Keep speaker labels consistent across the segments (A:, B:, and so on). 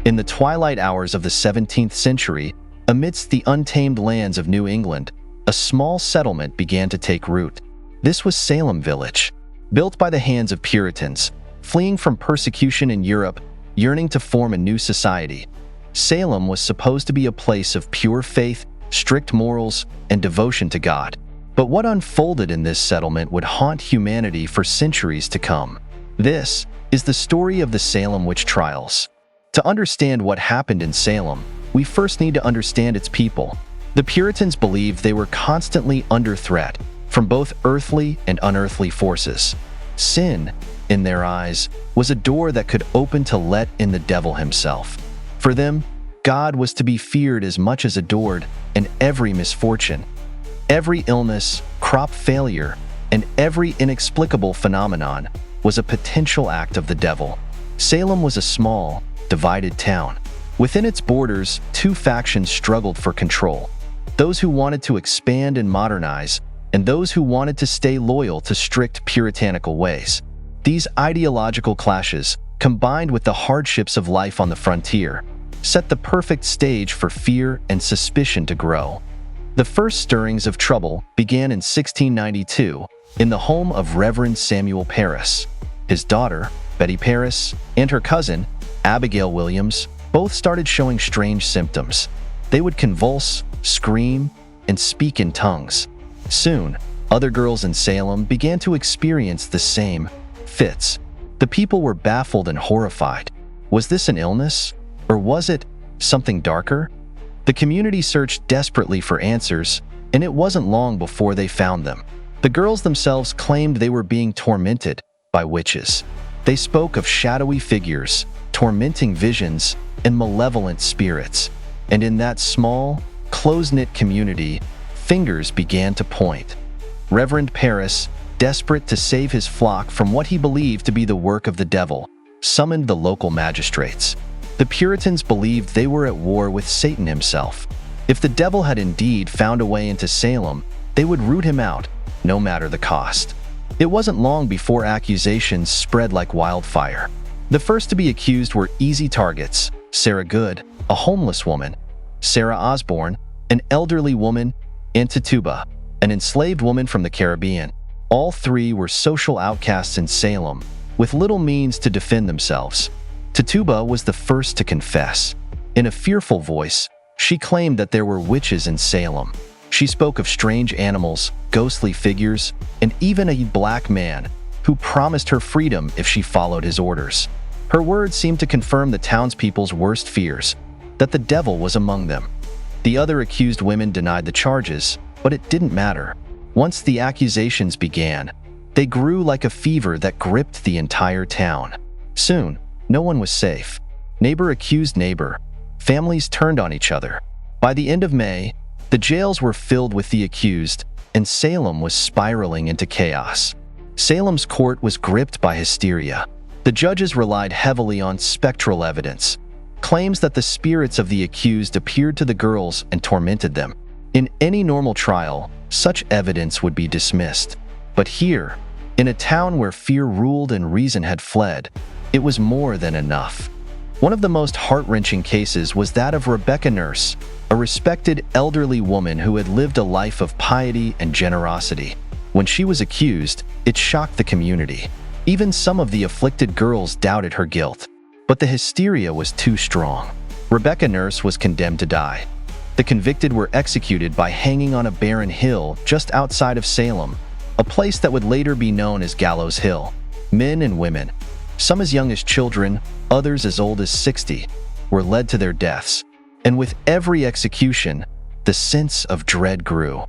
A: In the twilight hours of the 17th century, amidst the untamed lands of New England, a small settlement began to take root. This was Salem Village, built by the hands of Puritans, fleeing from persecution in Europe, yearning to form a new society. Salem was supposed to be a place of pure faith, strict morals, and devotion to God. But what unfolded in this settlement would haunt humanity for centuries to come. This is the story of the Salem witch trials. To understand what happened in Salem, we first need to understand its people. The Puritans believed they were constantly under threat from both earthly and unearthly forces. Sin, in their eyes, was a door that could open to let in the devil himself. For them, God was to be feared as much as adored, and every misfortune, every illness, crop failure, and every inexplicable phenomenon was a potential act of the devil. Salem was a small, divided town. Within its borders, two factions struggled for control: those who wanted to expand and modernize, and those who wanted to stay loyal to strict puritanical ways. These ideological clashes, combined with the hardships of life on the frontier, set the perfect stage for fear and suspicion to grow. The first stirrings of trouble began in 1692 in the home of Reverend Samuel Parris. His daughter, Betty Parris, and her cousin, Abigail Williams, both started showing strange symptoms. They would convulse, scream, and speak in tongues. Soon, other girls in Salem began to experience the same fits. The people were baffled and horrified. Was this an illness? Or was it something darker? The community searched desperately for answers, and it wasn't long before they found them. The girls themselves claimed they were being tormented by witches. They spoke of shadowy figures, tormenting visions, and malevolent spirits. And in that small, close-knit community, fingers began to point. Reverend Parris, desperate to save his flock from what he believed to be the work of the devil, summoned the local magistrates. The Puritans believed they were at war with Satan himself. If the devil had indeed found a way into Salem, they would root him out, no matter the cost. It wasn't long before accusations spread like wildfire. The first to be accused were easy targets: Sarah Good, a homeless woman; Sarah Osborne, an elderly woman; and Tituba, an enslaved woman from the Caribbean. All three were social outcasts in Salem, with little means to defend themselves. Tituba was the first to confess. In a fearful voice, she claimed that there were witches in Salem. She spoke of strange animals, ghostly figures, and even a black man who promised her freedom if she followed his orders. Her words seemed to confirm the townspeople's worst fears, that the devil was among them. The other accused women denied the charges, but it didn't matter. Once the accusations began, they grew like a fever that gripped the entire town. Soon, no one was safe. Neighbor accused neighbor. Families turned on each other. By the end of May, the jails were filled with the accused, and Salem was spiraling into chaos. Salem's court was gripped by hysteria. The judges relied heavily on spectral evidence, claims that the spirits of the accused appeared to the girls and tormented them. In any normal trial, such evidence would be dismissed. But here, in a town where fear ruled and reason had fled, it was more than enough. One of the most heart-wrenching cases was that of Rebecca Nurse, a respected elderly woman who had lived a life of piety and generosity. When she was accused, it shocked the community. Even some of the afflicted girls doubted her guilt. But the hysteria was too strong. Rebecca Nurse was condemned to die. The convicted were executed by hanging on a barren hill just outside of Salem, a place that would later be known as Gallows Hill. Men and women, some as young as children, others as old as 60, were led to their deaths. And with every execution, the sense of dread grew.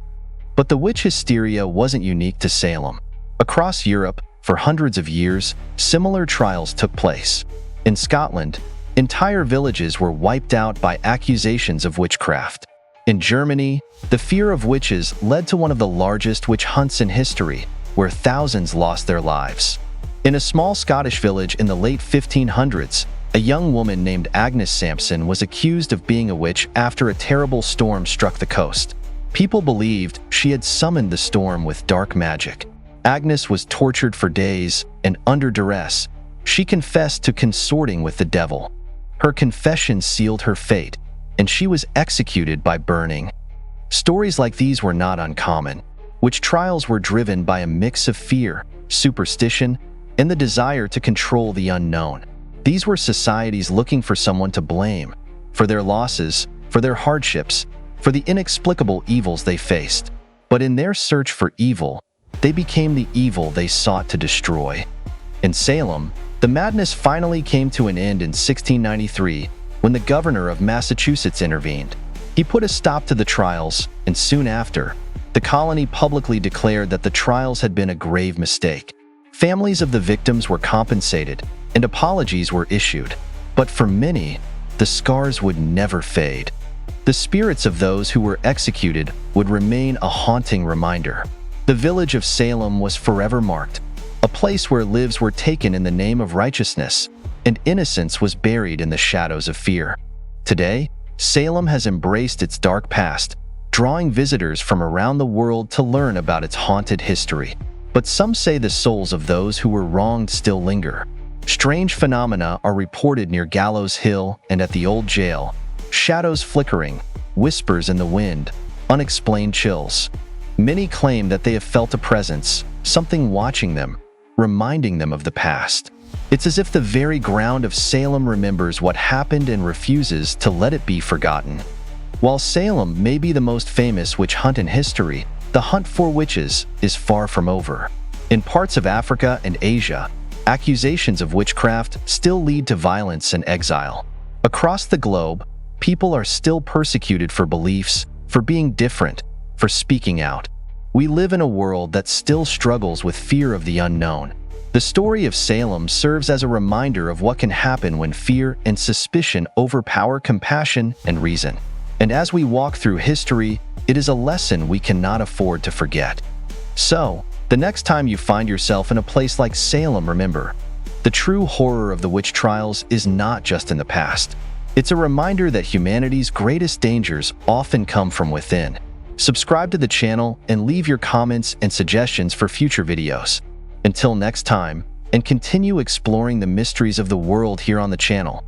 A: But the witch hysteria wasn't unique to Salem. Across Europe, for hundreds of years, similar trials took place. In Scotland, entire villages were wiped out by accusations of witchcraft. In Germany, the fear of witches led to one of the largest witch hunts in history, where thousands lost their lives. In a small Scottish village in the late 1500s, a young woman named Agnes Sampson was accused of being a witch after a terrible storm struck the coast. People believed she had summoned the storm with dark magic. Agnes was tortured for days, and under duress, she confessed to consorting with the devil. Her confession sealed her fate, and she was executed by burning. Stories like these were not uncommon. Witch trials were driven by a mix of fear, superstition, and the desire to control the unknown. These were societies looking for someone to blame, for their losses, for their hardships, for the inexplicable evils they faced. But in their search for evil, they became the evil they sought to destroy. In Salem, the madness finally came to an end in 1693 when the governor of Massachusetts intervened. He put a stop to the trials, and soon after, the colony publicly declared that the trials had been a grave mistake. Families of the victims were compensated, and apologies were issued. But for many, the scars would never fade. The spirits of those who were executed would remain a haunting reminder. The village of Salem was forever marked, a place where lives were taken in the name of righteousness, and innocence was buried in the shadows of fear. Today, Salem has embraced its dark past, drawing visitors from around the world to learn about its haunted history. But some say the souls of those who were wronged still linger. Strange phenomena are reported near Gallows Hill and at the old jail. Shadows flickering, whispers in the wind, unexplained chills. Many claim that they have felt a presence, something watching them, reminding them of the past. It's as if the very ground of Salem remembers what happened and refuses to let it be forgotten. While Salem may be the most famous witch hunt in history, the hunt for witches is far from over. In parts of Africa and Asia, accusations of witchcraft still lead to violence and exile. Across the globe, people are still persecuted for beliefs, for being different, for speaking out. We live in a world that still struggles with fear of the unknown. The story of Salem serves as a reminder of what can happen when fear and suspicion overpower compassion and reason. And as we walk through history, it is a lesson we cannot afford to forget. So, the next time you find yourself in a place like Salem, remember, the true horror of the witch trials is not just in the past. It's a reminder that humanity's greatest dangers often come from within. Subscribe to the channel and leave your comments and suggestions for future videos. Until next time, and continue exploring the mysteries of the world here on the channel.